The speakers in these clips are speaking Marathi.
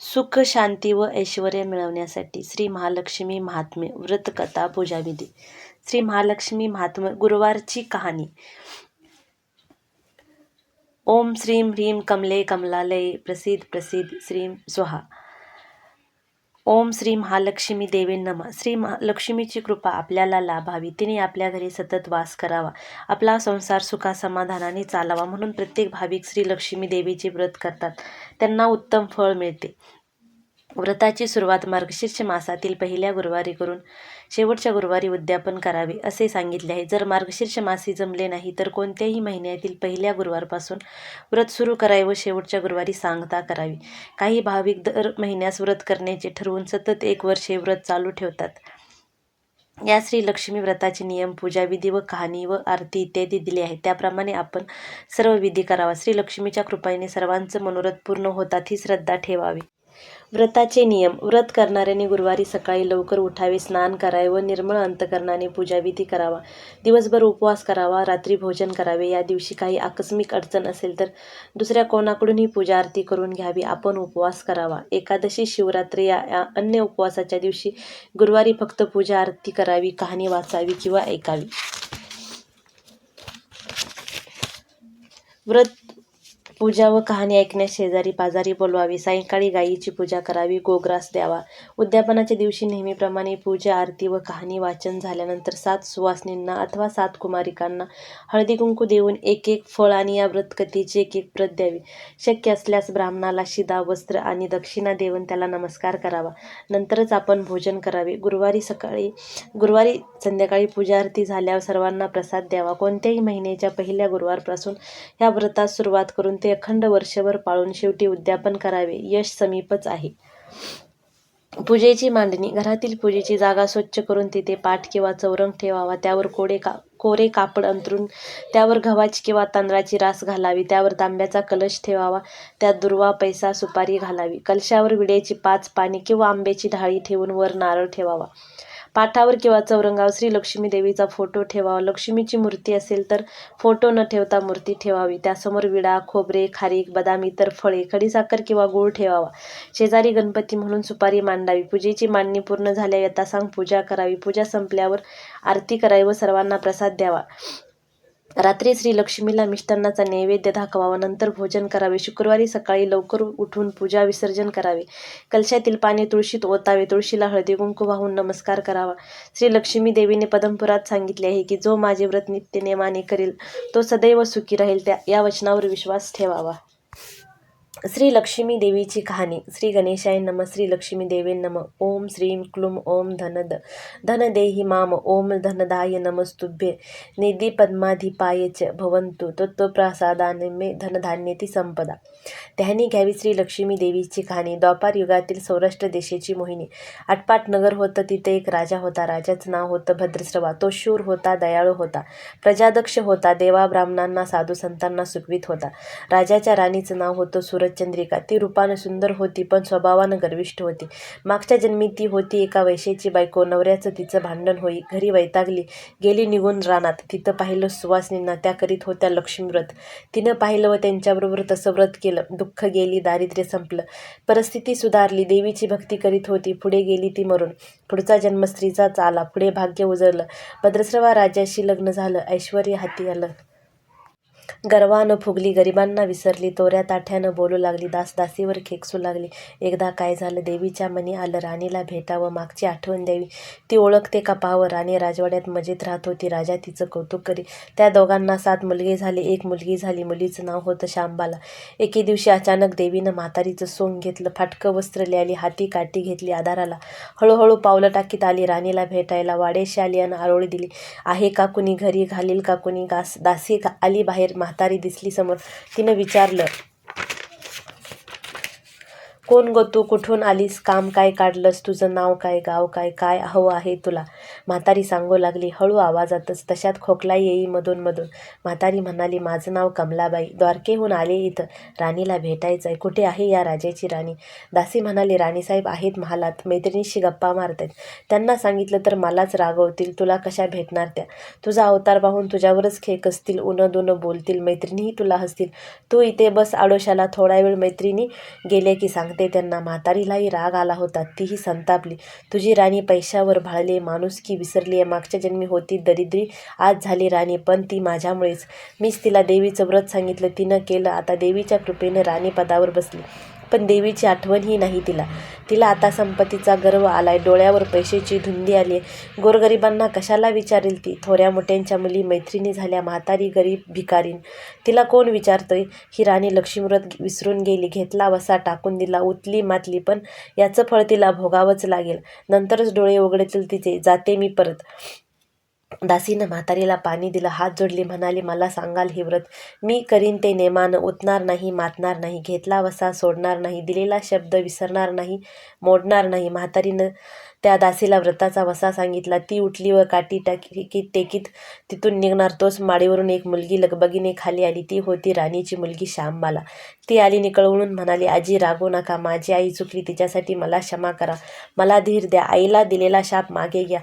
सुख, शांती व ऐश्वर्य मिळवण्यासाठी श्री महालक्ष्मी महात्म्य व्रतकथा पूजाविधी. श्री महालक्ष्मी महात्म्य गुरुवारची कहाणी. ओम श्रीं ह्रीं कमले कमलालये प्रसीद प्रसीद श्रीं स्वाहा. ओम श्री महालक्ष्मी देवी नमः. श्री लक्ष्मीची कृपा आपल्याला लाभावी, तिने आपल्या घरी सतत वास करावा, आपला संसार सुखा समाधानाने चालावा म्हणून प्रत्येक भाविक श्री लक्ष्मी देवीचे व्रत करतात. त्यांना उत्तम फळ मिळते. व्रताची सुरुवात मार्गशीर्ष मासातील पहिल्या गुरुवारी करून शेवटच्या गुरुवारी उद्यापन करावे असे सांगितले आहे. जर मार्गशीर्ष मासी जमले नाही तर कोणत्याही महिन्यातील पहिल्या गुरुवारपासून व्रत सुरू करावे व शेवटच्या गुरुवारी सांगता करावी. काही भाविक दर महिन्यास व्रत करण्याचे ठरवून सतत 1 वर्ष व्रत चालू ठेवतात. या श्री लक्ष्मी व्रताचे नियम, पूजाविधी व कहाणी व आरती इत्यादी दिले आहेत. त्याप्रमाणे आपण सर्व विधी करावा. श्री लक्ष्मीच्या कृपेने सर्वांचं मनोरथ पूर्ण होतात ही श्रद्धा ठेवावी. व्रताचे नियम. व्रत करणाऱ्यांनी गुरुवारी सकाळी लवकर उठावे, स्नान करावे व निर्मळ अंतकरणाने पूजाविधी करावा. दिवसभर उपवास करावा, रात्री भोजन करावे. या दिवशी काही आकस्मिक अडचण असेल तर दुसऱ्या कोणाकडूनही पूजा आरती करून घ्यावी. आपण उपवास करावा. एकादशी, शिवरात्री या अन्य उपवासाच्या दिवशी गुरुवारी फक्त पूजा आरती करावी, कहाणी वाचावी किंवा ऐकावी. व्रत पूजा व कहाणी ऐकण्यास शेजारी पाजारी बोलवावे. सायंकाळी गायीची पूजा करावी, गोग्रास द्यावा. उद्यापनाच्या दिवशी नेहमीप्रमाणे पूजा आरती व कहाणी वाचन झाल्यानंतर 7 सुवासिनींना अथवा 7 कुमारिकांना हळदी कुंकू देऊन 1 फळ आणि या व्रतकथेची 1 प्रत द्यावी. शक्य असल्यास ब्राह्मणाला शिदा, वस्त्र आणि दक्षिणा देऊन त्याला नमस्कार करावा. नंतरच आपण भोजन करावे. गुरुवारी संध्याकाळी पूजा आरती झाल्यावर सर्वांना प्रसाद द्यावा. कोणत्याही महिन्याच्या पहिल्या गुरुवारपासून ह्या व्रतात सुरुवात करून ते अखंड वर्षभर पाळून शेवटी उद्यापन करावे. यश समीपच आहे. पूजेची मांडणी. घरातील पूजेची जागा स्वच्छ करून तिथे पाट किंवा चौरंग ठेवावा. त्यावर कोरे कापड अंथरून त्यावर गव्हाची किंवा तांदळाची रास घालावी. त्यावर तांब्याचा कलश ठेवावा. त्यात दुर्वा, पैसा, सुपारी घालावी. कलशावर विड्याची 5 पाने किंवा आंब्याची ढाळी ठेवून वर नारळ ठेवावा. पाटावर किंवा चौरंगावर श्री लक्ष्मी देवीचा फोटो ठेवावा. लक्ष्मीची मूर्ती असेल तर फोटो न ठेवता मूर्ती ठेवावी. त्यासमोर विडा, खोबरे, खारीक, बदाम, इतर फळे, खडीसाखर किंवा गूळ ठेवावा. शेजारी गणपती म्हणून सुपारी मांडावी. पूजेची मांडणी पूर्ण झाल्यावर यथासांग पूजा करावी. पूजा संपल्यावर आरती करावी व सर्वांना प्रसाद द्यावा. रात्री श्री लक्ष्मीला मिष्टान्नाचा नैवेद्य दाखवावा. नंतर भोजन करावे. शुक्रवारी सकाळी लवकर उठून पूजा विसर्जन करावे. कलशातील पाणी तुळशीत ओतावे. तुळशीला हळदी कुंकू वाहून नमस्कार करावा. श्री लक्ष्मी देवीने पद्मपुरात सांगितले आहे की जो माझे व्रत नित्यनेमाने करेल तो सदैव सुखी राहील. या वचनावर विश्वास ठेवावा. श्री लक्ष्मी देवीची कहाणी. श्री गणेशाय नमः. श्री लक्ष्मी देवे नमः. ओम श्रीं क्लूम ओम धनदेहि माम. ओम धनदाय नमस्तुभ्ये. निधी पद्माधिपाय च भवन्तु तत्प्रसादाने मे धनधान्येति संपदा. त्याने घ्यावी. श्री लक्ष्मी देवीची कहाणी. द्वापार युगातील सौराष्ट्र देशाची मोहिनी. आटपाट नगर होतं. तिथे एक राजा होता. राजाचं नाव होतं भद्रश्रवा. तो शूर होता, दयाळू होता, प्रजादक्ष होता, देवा ब्राह्मणांना, साधू संतांना सुखवीत होता. राजाच्या राणीचं नाव होतं सूरजचंद्रिका. ती रूपानं सुंदर होती पण स्वभावानं गर्विष्ठ होती. मागच्या जन्मी ती होती एका वैश्याची बायको. नवऱ्याचं तिचं भांडण होई घरी वैतागली गेली निघून रानात. तिथं पाहिलं सुवासिनींना. त्या करीत होत्या लक्ष्मीव्रत. तिनं पाहिलं व त्यांच्याबरोबर तसं व्रत केलं. दुःख गेली, दारिद्र्य संपलं, परिस्थिती सुधारली. देवीची भक्ती करीत होती. पुढे गेली ती मरून. पुढचा जन्म स्त्रीचाच आला. पुढे भाग्य उजळलं. भद्रश्रवा राजाशी लग्न झालं. ऐश्वर्य हाती आलं. गर्वानं फुगली. गरिबांना विसरली. तोऱ्या ताठ्यानं बोलू लागली. दासदासीवर खेकसू लागली. एकदा काय झालं, देवीच्या मनी आलं राणीला भेटावं, मागची आठवण द्यावी. ती ओळखते का पाहावं. राणी राजवाड्यात मजेत राहत होती. राजा तिचं कौतुक करी. त्या दोघांना 7 मुलगे झाले. 1 मुलगी झाली. मुलीचं नाव होतं शांबाला. एके दिवशी अचानक देवीनं म्हातारीचं सोंग घेतलं. फाटकं वस्त्र लिहिली. हाती काठी घेतली. आधाराला हळूहळू पावलं टाकीत आली. राणीला भेटायला वाड्याशी आली आणि आरोळी दिली. आहे का कुणी घरी, घालील का कुणी. दासी आली बाहेर. म्हातारी दिसली समोर. तिनं विचारलं, कोण गो तू, कुठून आलीस, काम काय काढलंस, तुझं नाव काय, गाव काय, काय हवं आहे तुला. म्हातारी सांगू लागली हळू आवाजातच, तशात खोकला येई मधून. म्हातारी म्हणाली, माझं नाव कमलाबाई, द्वारकेहून आले इथं. राणीला भेटायचंय. कुठे आहे या राजाची राणी? दासी म्हणाली, राणीसाहेब आहेत महालात, मैत्रिणीशी गप्पा मारतायत. त्यांना सांगितलं तर मलाच रागवतील. तुला कशा भेटणार त्या? तुझा अवतार पाहून तुझ्यावरच खेकसतील, उनं दुनं बोलतील, मैत्रिणीही तुला हसतील. तू इथे बस आडोशाला, थोडा वेळ मैत्रिणी गेले की सांगते त्यांना. म्हातारीलाही राग आला होता. तीही संतापली. तुझी राणी पैशावर भाळली, माणुसकी विसरलीये. मागच्या जन्मी होती दरिद्री, आज झाली राणी, पण ती माझ्यामुळेच. मीच तिला देवीचं व्रत सांगितलं, तिनं केलं. आता देवीच्या कृपेनं राणीपदावर बसली. पण देवीची आठवणही नाही तिला. तिला आता संपत्तीचा गर्व आलाय, डोळ्यावर पैशाची धुंदी आलीय. गोरगरिबांना कशाला विचारेल ती? थोऱ्या मोठ्यांच्या मुली मैत्रिणी झाल्या, म्हातारी गरीब भिकारीण. तिला कोण विचारतंय? ही राणी लक्ष्मीव्रत विसरून गेली, घेतला वसा टाकून दिला, उतली मातली. पण याचं फळ तिला भोगावंच लागेल. नंतरच डोळे उघडतील तिचे. जाते मी परत. दासीनं म्हातारीला पाणी दिलं, हात जोडले, म्हणाली, मला सांगाल हे व्रत? मी करीन ते नेमानं, उतणार नाही, मातणार नाही, घेतला वसा सोडणार नाही, दिलेला शब्द विसरणार नाही, मोडणार नाही. म्हातारीनं त्या दासीला व्रताचा वसा सांगितला. ती उठली व काठी टेकीत तिथून निघणार तोच माडीवरून एक मुलगी लगबगीने खाली आली. ती होती राणीची मुलगी श्यामबाला. ती आली निकळवून म्हणाली, आजी रागवू नका, माझी आई चुकली, तिच्यासाठी मला क्षमा करा, मला धीर द्या, आईला दिलेला शाप मागे घ्या,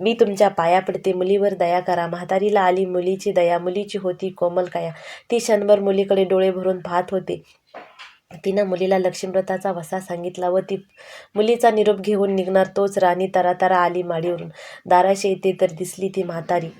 मी तुमच्या पाया पडते, मुलीवर दया करा. म्हातारीला आली मुलीची दया. मुलीची होती कोमल काया. ती क्षणभर मुलीकडे डोळे भरून पाहत होते. तिनं मुलीला लक्ष्मीव्रताचा वसा सांगितला व ती मुलीचा निरोप घेऊन निघणार तोच राणी तरातरा आली माडीवरून. दाराशी येते तर दिसली ती म्हातारी.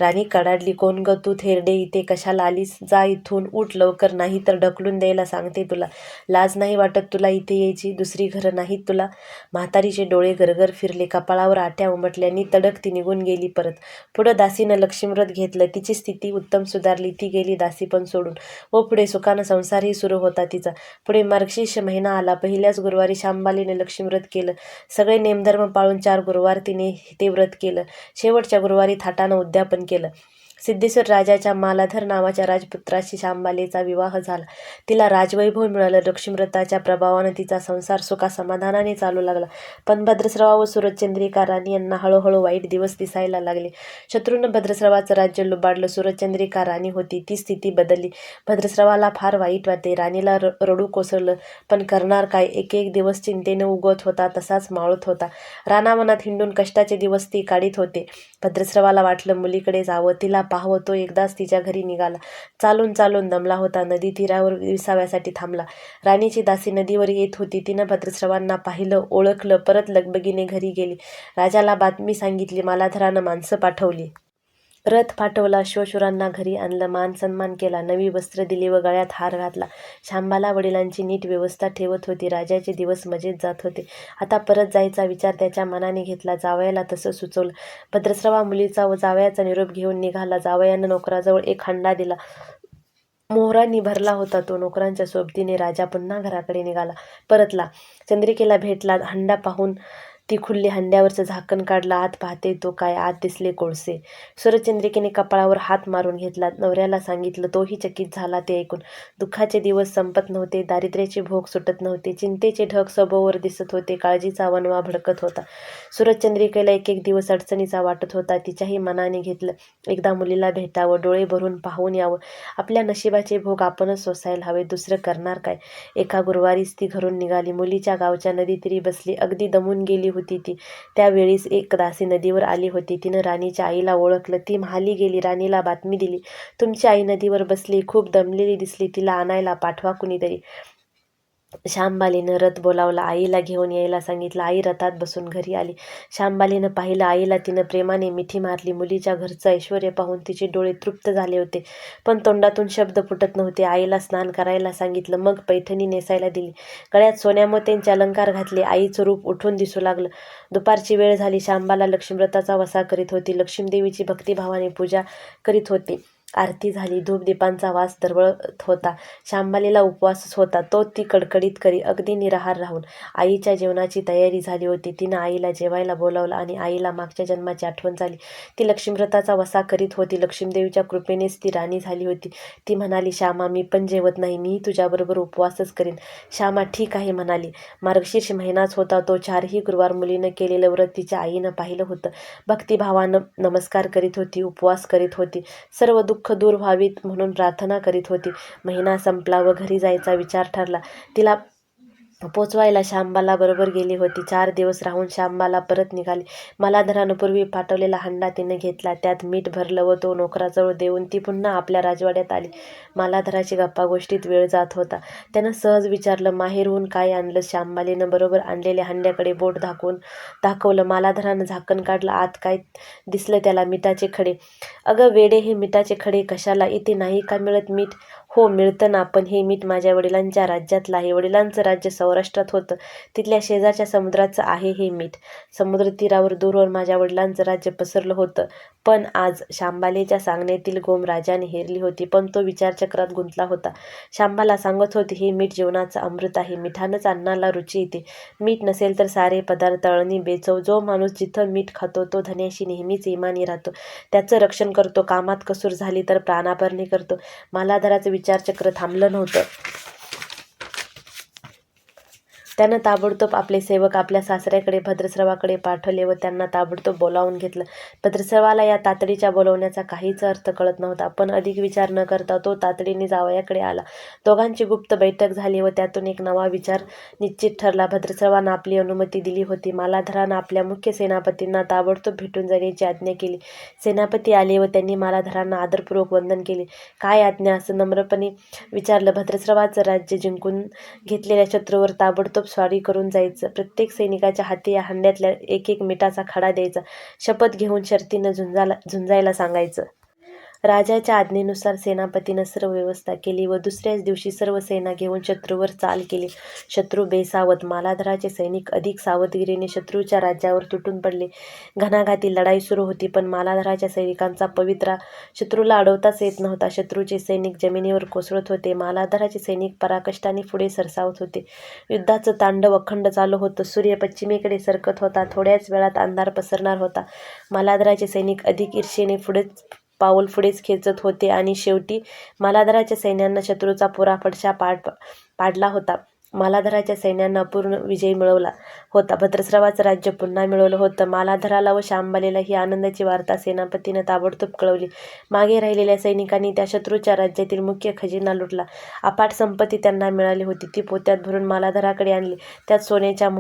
राणी कडाडली, कोण ग तू थेरडे, इथे कशाला आलीस? जा इथून, उठ लवकर, नाही तर ढकलून द्यायला सांगते तुला. लाज नाही वाटत तुला इथे यायची? दुसरी घरं नाहीत तुला? म्हातारीचे डोळे गरगर फिरले, कपाळावर आठ्या उमटल्यानी तडक ती निघून गेली परत. पुढं दासीनं लक्ष्मीव्रत घेतलं. तिची स्थिती उत्तम सुधारली. ती गेली दासी पण सोडून. व पुढे सुखानं संसारही सुरू होता तिचा. पुढे मार्गशीर्ष महिना आला. पहिल्याच गुरुवारी श्यामबाईने लक्ष्मीव्रत केलं. सगळे नेमधर्म पाळून 4 गुरुवार तिने ते व्रत केलं. शेवटच्या गुरुवारी थाटानं उद्यापन केलं. सिद्धेश्वर राजाच्या मालाधर नावाच्या राजपुत्राशी श्यामबालेचा विवाह झाला. तिला राजवैभव मिळालं. लक्ष्मीव्रताच्या प्रभावानं तिचा संसार सुखासमाधानाने चालू लागला. पण भद्रस्रवा व सूरजचंद्रिका राणी यांना हळूहळू वाईट दिवस दिसायला लागले. शत्रूनं भद्रस्रवाचं राज्य लुबाडलं. सूरजचंद्रिका राणी होती ती स्थिती बदलली. भद्रस्रवाला फार वाईट वाटे. राणीला रडू कोसळलं. पण करणार काय? एक एक दिवस चिंतेनं उगवत होता तसाच मावळत होता. रानावनात हिंडून कष्टाचे दिवस ती काढीत होते. भद्रस्रवाला वाटलं मुलीकडे जावं, तिला पाहावं. तो एकदाच तिच्या घरी निघाला. चालून चालून दमला होता. नदी तीरावर विसाव्यासाठी थांबला. राणीची दासी नदीवर येत होती. तिनं भद्रस्रवांना पाहिलं, ओळखलं. परत लगबगीने घरी गेली. राजाला बातमी सांगितली. मालाधरानं माणसं पाठवली. रथ पाठवला. अश्वशूरांना घरी आणलं. मान सन्मान केला. नवी वस्त्र दिली व गळ्यात हार घातला. श्यामबाला वडिलांची नीट व्यवस्था ठेवत होती. राजाचे दिवस मजेत जात होते. आता परत जायचा विचार त्याच्या मनाने घेतला. जावयाला तसं सुचवलं. भद्रस्रवा मुलीचा व जावयाचा निरोप घेऊन निघाला. जावयानं नोकराजवळ एक हंडा दिला. मोहरांनी भरला होता तो. नोकरांच्या सोबतीने राजा पुन्हा घराकडे निघाला. परतला. चंद्रिकेला भेटला. हंडा पाहून ती खुल्ली. हंड्यावरचं झाकण काढलं. आत पाहते तो काय, आत दिसले कोळसे. सूरजचंद्रिकेने कपाळावर हात मारून घेतला. नवऱ्याला सांगितलं. तोही चकित झाला ते ऐकून. दुःखाचे दिवस संपत नव्हते. दारिद्र्याचे भोग सुटत नव्हते. चिंतेचे ढग सभोवर दिसत होते. काळजीचा वणवा भडकत होता. सूरजचंद्रिकेला एक एक दिवस अडचणीचा वाटत होता. तिच्याही मनाने घेतलं, एकदा मुलीला भेटावं, डोळे भरून पाहून यावं. आपल्या नशिबाचे भोग आपणच सोसायला हवे. दुसरं करणार काय? एका गुरुवारीच ती घरून निघाली. मुलीच्या गावच्या नदीतीरी बसली. अगदी दमून गेली होती ती. त्यावेळीच एक दासी नदीवर आली होती. तिनं राणीच्या आईला ओळखलं. ती महाली गेली. राणीला बातमी दिली. तुमची आई नदीवर बसली, खूप दमलेली दिसली, तिला आणायला पाठवा कुणीतरी. श्यामबालीनं रथ बोलावला. आईला घेऊन यायला सांगितलं. आई रथात बसून घरी आली. श्यामबालीनं पाहिलं आईला. तिनं प्रेमाने मिठी मारली. मुलीच्या घरचं ऐश्वर्य पाहून तिचे डोळे तृप्त झाले होते. पण तोंडातून शब्द फुटत नव्हते. आईला स्नान करायला सांगितलं. मग पैठणी नेसायला दिली. गळ्यात सोन्यामोत्यांचे अलंकार घातले. आईचं रूप उठून दिसू लागलं. दुपारची वेळ झाली. श्यामबाला लक्ष्मीव्रताचा वसा करीत होती. लक्ष्मीदेवीची भक्तिभावाने पूजा करीत होती. आरती झाली. धूपदीपांचा वास दरवळत होता. शांबालीला उपवासच होता, तो ती कडकडीत करी, अगदी निराहार राहून. आईच्या जेवणाची तयारी झाली होती. तिनं आईला जेवायला बोलावलं आणि आईला मागच्या जन्माची आठवण झाली. ती लक्ष्मीव्रताचा वसा करीत होती. लक्ष्मीदेवीच्या कृपेनेच ती राणी झाली होती. ती म्हणाली, श्यामा, मी पण जेवत नाही, मी तुझ्याबरोबर उपवासच करीन. श्यामा ठीक आहे म्हणाली. मार्गशीर्ष महिनाच होता तो. 4ही गुरुवार मुलीनं केलेलं व्रत तिच्या आईनं पाहिलं होतं. भक्तिभावानं नमस्कार करीत होती, उपवास करीत होती, सर्व दुःख दूर व्हावीत म्हणून प्रार्थना करीत होती. महिना संपला व घरी जायचा विचार ठरला. तिला पोचवायला शांबाला बरोबर गेली होती. 4 दिवस राहून शांबाला परत निघाली. मालाधरानं पूर्वी पाठवलेला हंडा तिनं घेतला. त्यात मीठ भरलं व तो नोकराजवळ देऊन ती पुन्हा आपल्या राजवाड्यात आली. मालाधराची गप्पागोष्टीत वेळ जात होता. त्यानं सहज विचारलं, माहेरहून काय आणलं? शांबालीनं बरोबर आणलेल्या हंड्याकडे बोट दाखवलं. मालाधरानं झाकण काढलं. आत काय दिसलं त्याला? मिठाचे खडे. अगं वेडे, हे मिठाचे खडे कशाला? इथे नाही का मिळत मीठ? हो मिळतं ना, पण हे मीठ माझ्या वडिलांच्या राज्यातलं आहे. वडिलांचं राज्य सौराष्ट्रात होतं. तिथल्या शेजारच्या समुद्राचं आहे हे मीठ. समुद्रतीरावर दूरवर माझ्या वडिलांचं राज्य पसरलं होतं. पण आज शांबालीच्या सांगण्यातील गोम राजाने हेरली होती, पण तो विचारचक्रात गुंतला होता. शांबाला सांगत होते, हे मीठ जीवनाचं अमृत आहे. मिठानंच अन्नाला रुची येते. मीठ नसेल तर सारे पदार्थ तळणी बेचव. जो माणूस जिथं मीठ खातो तो धन्याशी नेहमीच इमानी राहतो. त्याचं रक्षण करतो. कामात कसूर झाली तर प्राणापारणी करतो. मालाधराचं विचारचक्र थांबलं नव्हतं. त्यानं ताबडतोब आपले सेवक आपल्या सासऱ्याकडे भद्रस्रवाकडे पाठवले व त्यांना ताबडतोब बोलावून घेतलं. भद्रस्रवाला या तातडीच्या बोलवण्याचा काहीच अर्थ कळत नव्हता, पण अधिक विचार न करता तो तातडीने जावयाकडे आला. दोघांची गुप्त बैठक झाली व त्यातून एक नवा विचार निश्चित ठरला. भद्रस्रवानं आपली अनुमती दिली होती. मालाधरानं आपल्या मुख्य सेनापतींना ताबडतोब भेटून जाण्याची आज्ञा केली. सेनापती आले व त्यांनी मालाधरांना आदरपूर्वक वंदन केले. काय आज्ञा? असं नम्रपणे विचारलं. भद्रस्रवाचं राज्य जिंकून घेतलेल्या शत्रूवर ताबडतोब स्वारी करून जायचं. प्रत्येक सैनिकाच्या हाती या हंड्यातल्या एक मिठाचा खडा द्यायचा. शपथ घेऊन शर्तीनं झुंजायला सांगायचं. राजाच्या आज्ञेनुसार सेनापतीनं सर्व व्यवस्था केली व दुसऱ्याच दिवशी सर्व सेना घेऊन शत्रूवर चाल केली. शत्रू बेसावत. मालाधराचे सैनिक अधिक सावधगिरीने शत्रूच्या राज्यावर तुटून पडले. घणाघाती लढाई सुरू होती, पण मालाधराच्या सैनिकांचा पवित्रा शत्रूला अडवताच येत नव्हता. शत्रूचे सैनिक जमिनीवर कोसळत होते. मालाधराचे सैनिक पराकाष्ठाने पुढे सरसावत होते. युद्धाचं तांडव अखंड चालू होतं. सूर्य पश्चिमेकडे सरकत होता. थोड्याच वेळात अंधार पसरणार होता. मालाधराचे सैनिक अधिक ईर्षेने पाऊल पुढेच खेचत होते आणि शेवटी मालाधराच्या सैन्यानं शत्रूचा पुरा फडशा पाडला होता. मालाधराच्या सैन्यानं अपूर्ण विजय मिळवला होता. भद्रस्रवाचं राज्य पुन्हा मिळवलं होतं. मालाधराला व शांबालीला ही आनंदाची वार्ता सेनापतीनं ताबडतोब कळवली. मागे राहिलेल्या सैनिकांनी त्या शत्रूच्या राज्यातील मुख्य खजिना लुटला. अफाट संपत्ती त्यांना मिळाली होती. ती पोत्यात भरून मालाधराकडे आणली. त्यात सोन्याच्या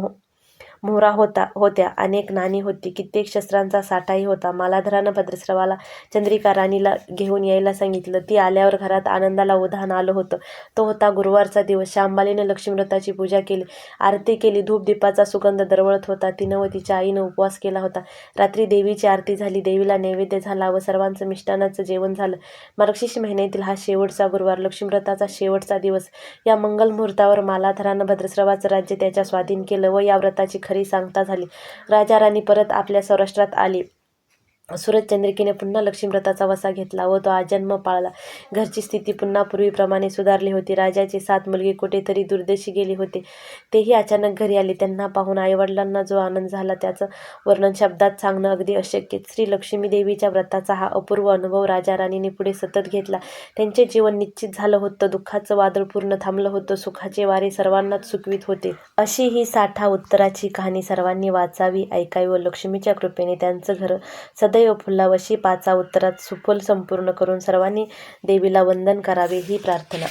मोहरा होत्या, अनेक नाणी होती, कित्येक शस्त्रांचा साठाही होता. मालाधरानं भद्रस्रवाला चंद्रिका राणीला घेऊन यायला सांगितलं. ती आल्यावर घरात आनंदाला उधाण आलं होतं. तो होता गुरुवारचा दिवस. शांबालीनं लक्ष्मीव्रताची पूजा केली, आरती केली. धूपदीपाचा सुगंध दरवळत होता. तिनं व तिच्या आईनं उपवास केला होता. रात्री देवीची आरती झाली. देवीला नैवेद्य झाला व सर्वांचं मिष्टान्नाचं जेवण झालं. मार्गशीर्ष महिन्यातील हा शेवटचा गुरुवार, लक्ष्मीव्रताचा शेवटचा दिवस. या मंगल मुहूर्तावर मालाधरानं भद्रस्रवाचं राज्य त्याच्या स्वाधीन केलं व या व्रताची खरी सांगता झाली. राजा राणी परत आपल्या सौराष्ट्रात आली. सूरजचंद्रिकेने पुन्हा लक्ष्मीव्रताचा वसा घेतला व तो आजन्म पाळला. घरची स्थिती पुन्हा पूर्वीप्रमाणे सुधारली होती. राजाचे 7 मुलगे कुठेतरी दूरदेशी गेले होते. तेही अचानक घरी आले. त्यांना पाहून आईवडिलांना जो आनंद झाला त्याचं वर्णन शब्दात सांगणं अगदी अशक्य. श्री लक्ष्मीदेवीच्या व्रताचा हा अपूर्व अनुभव राजा राणीने पुढे सतत घेतला. त्यांचे जीवन निश्चित झालं होतं. दुःखाचं वादळ पूर्ण थांबलं होतं. सुखाचे वारे सर्वांनाच सुखवीत होते. अशी ही साठा उत्तराची कहाणी सर्वांनी वाचावी, ऐकावी व लक्ष्मीच्या कृपेने त्यांचं घर सदैव फुलावं अशी 5 उत्तरात सुफल संपूर्ण करून सर्वांनी देवीला वंदन करावे ही प्रार्थना.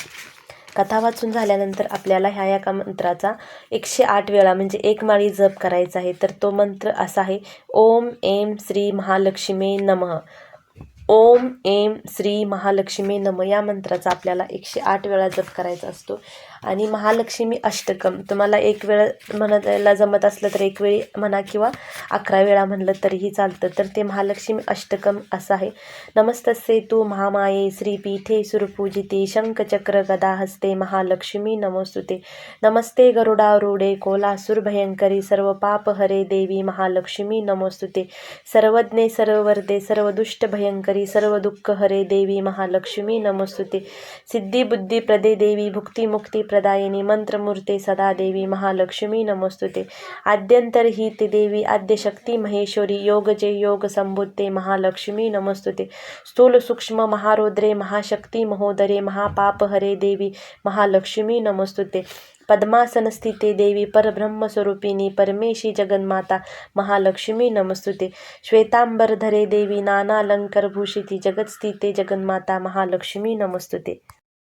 कथा वाचून झाल्यानंतर आपल्याला ह्या मंत्राचा 108 वेळा म्हणजे 1 माळी जप करायचा आहे. तर तो मंत्र असा आहे, ओम ऐं श्री महालक्ष्मी नमः. ओम ऐं श्री महालक्ष्मी नमः या मंत्राचा आपल्याला 108 वेळा जप करायचा असतो. आणि महालक्ष्मी अष्टकम तुम्हाला एक वेळ म्हणायला जमत असलं तर एक वेळी म्हणा किंवा 11 वेळा म्हणलं तरीही चालतं. तर ते महालक्ष्मी अष्टकम असं आहे. नमस्तस्ये तू महामाये श्रीपीठे सुरपूजिते शंखचक्र गदा हस्ते महालक्ष्मी नमोस्तुते. नमस्ते गरुडारूढे कोलासुर भयंकरी सर्व पाप हरे देवी महालक्ष्मी नमोस्तुते. सर्वज्ञे सर्ववर्धे सर्वदुष्ट भयंकरी सर्व दुःख हरे देवी महालक्ष्मी नमोस्तुते. सिद्धिबुद्धिप्रदे देवी भुक्तिमुक्तिप्रदायिनी मंत्रमूर्ते सदा देवी महालक्ष्मी नमोस्तुते. आद्यंतर्हिते देवी आद्यशक्ती महेश्वरी योगजे योग संबुद्धे महालक्ष्मी नमोस्तुते. स्थूल सूक्ष्म महारौद्रे महाशक्ती महोदरे महापापहरे देवी महालक्ष्मी नमोस्तुते. पद्मासनस्थिते देवी परब्रह्मस्वरूपिणी परमेशी जगन्माता महालक्ष्मी नमोस्तुते. श्वेतांबरधरे देवी नानालंकारभूषिती जगत्स्थिते जगन्माता महालक्ष्मी नमोस्तुते.